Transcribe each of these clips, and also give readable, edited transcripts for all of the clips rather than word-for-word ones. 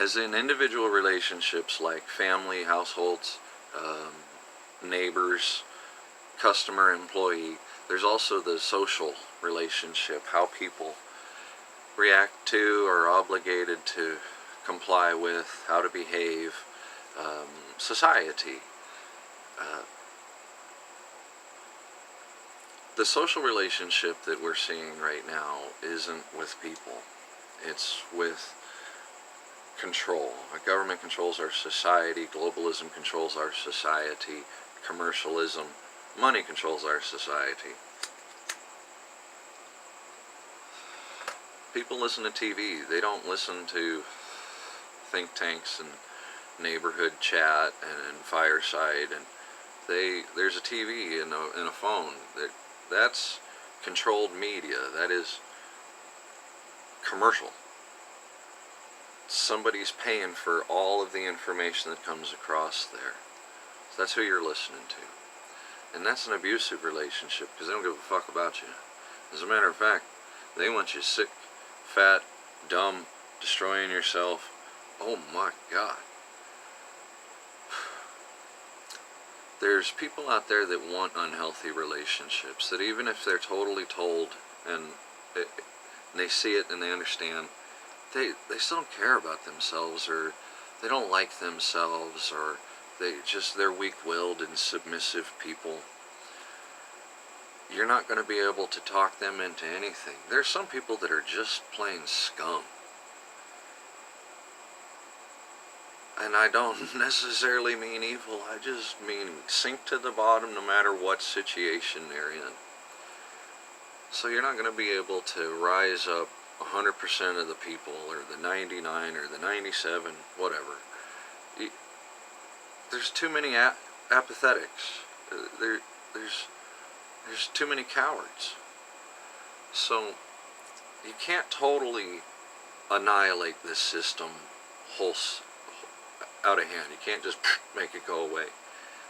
as in individual relationships like family, households, neighbors, customer, employee, there's also the social relationship, how people react to or are obligated to comply with, how to behave, society. Uh, the social relationship that we're seeing right now isn't with people. It's with control. Our government controls our society, globalism controls our society, commercialism, money controls our society. People listen to TV. They don't listen to think tanks and neighborhood chat and fireside. And there's a TV and a phone. That's controlled media. That is commercial. Somebody's paying for all of the information that comes across there. So that's who you're listening to. And that's an abusive relationship because they don't give a fuck about you. As a matter of fact, they want you sick, fat, dumb, destroying yourself. Oh my God. There's people out there that want unhealthy relationships, that even if they're totally told and they see it and they understand, they still don't care about themselves, or they don't like themselves, or they're weak-willed and submissive people. You're not going to be able to talk them into anything. There's some people that are just plain scum. And I don't necessarily mean evil, I just mean sink to the bottom no matter what situation they're in. So you're not going to be able to rise up 100% of the people, or the 99, or the 97, whatever. There's too many apathetics. There's too many cowards. So you can't totally annihilate this system out of hand. You can't just make it go away.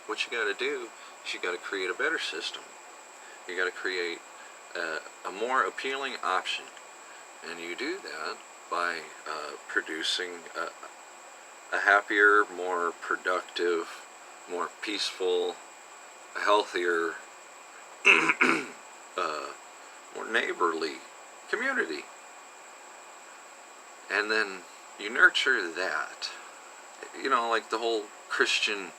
What you got to do is you got to create a better system. You got to create a more appealing option, and you do that by producing a happier, more productive, more peaceful, healthier, more neighborly community. And then you nurture that. You know, like the whole Christian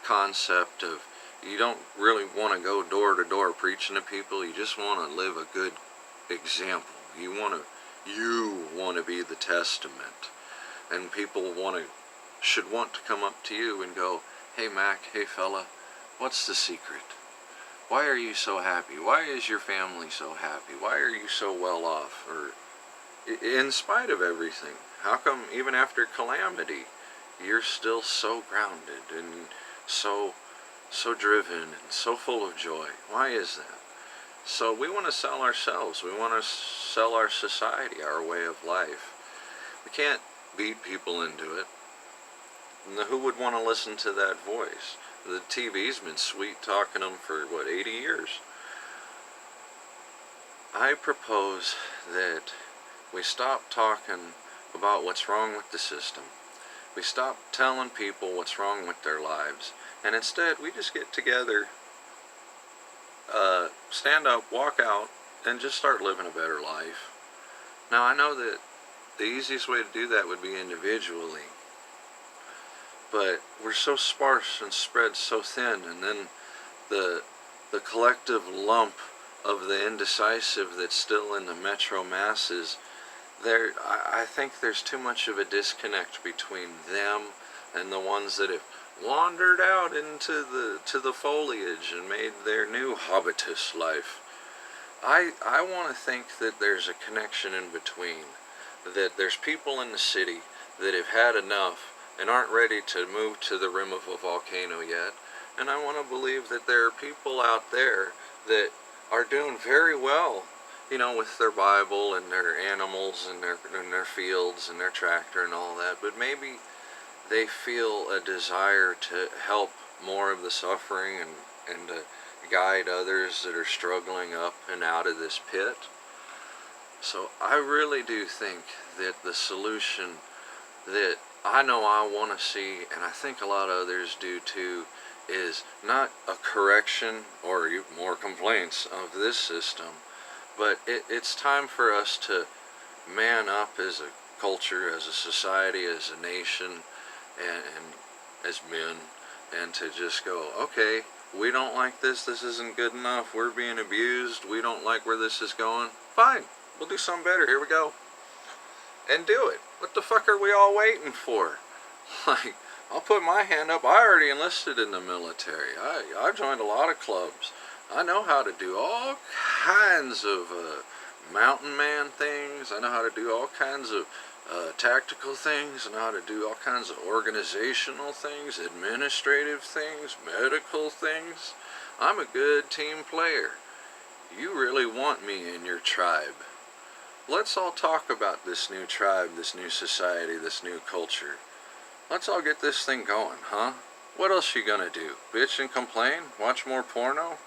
concept of, you don't really want to go door to door preaching to people. You just want to live a good example. You want to be the testament, and people should want to come up to you and go, "Hey Mac, hey fella, what's the secret? Why are you so happy? Why is your family so happy? Why are you so well off? Or in spite of everything, how come even after calamity you're still so grounded and so driven and so full of joy? Why is that?" So we want to sell ourselves. We want to sell our society, our way of life. We can't beat people into it. And who would want to listen to that voice? The TV's been sweet talking them for, 80 years? I propose that we stop talking about what's wrong with the system. We stop telling people what's wrong with their lives. And instead, we just get together, stand up, walk out, and just start living a better life. Now, I know that the easiest way to do that would be individually. But we're so sparse and spread so thin, and then the collective lump of the indecisive that's still in the metro masses, I think there's too much of a disconnect between them and the ones that have wandered out into the foliage and made their new habitus life. I want to think that there's a connection in between, that there's people in the city that have had enough and aren't ready to move to the rim of a volcano yet. And I want to believe that there are people out there that are doing very well, with their Bible and their animals and their fields and their tractor and all that. But maybe they feel a desire to help more of the suffering and to guide others that are struggling up and out of this pit. So I really do think that the solution that I know I want to see, and I think a lot of others do too, is not a correction or more complaints of this system, but it's time for us to man up as a culture, as a society, as a nation, and as men, and to just go, okay, we don't like this, this isn't good enough, we're being abused, we don't like where this is going, fine, we'll do something better, here we go, and do it. What the fuck are we all waiting for? Like, I'll put my hand up, I already enlisted in the military, I joined a lot of clubs, I know how to do all kinds of mountain man things, I know how to do all kinds of tactical things, and how to do all kinds of organizational things, administrative things, medical things. I'm a good team player. You really want me in your tribe. Let's all talk about this new tribe, this new society, this new culture. Let's all get this thing going, huh? What else you gonna do? Bitch and complain? Watch more porno?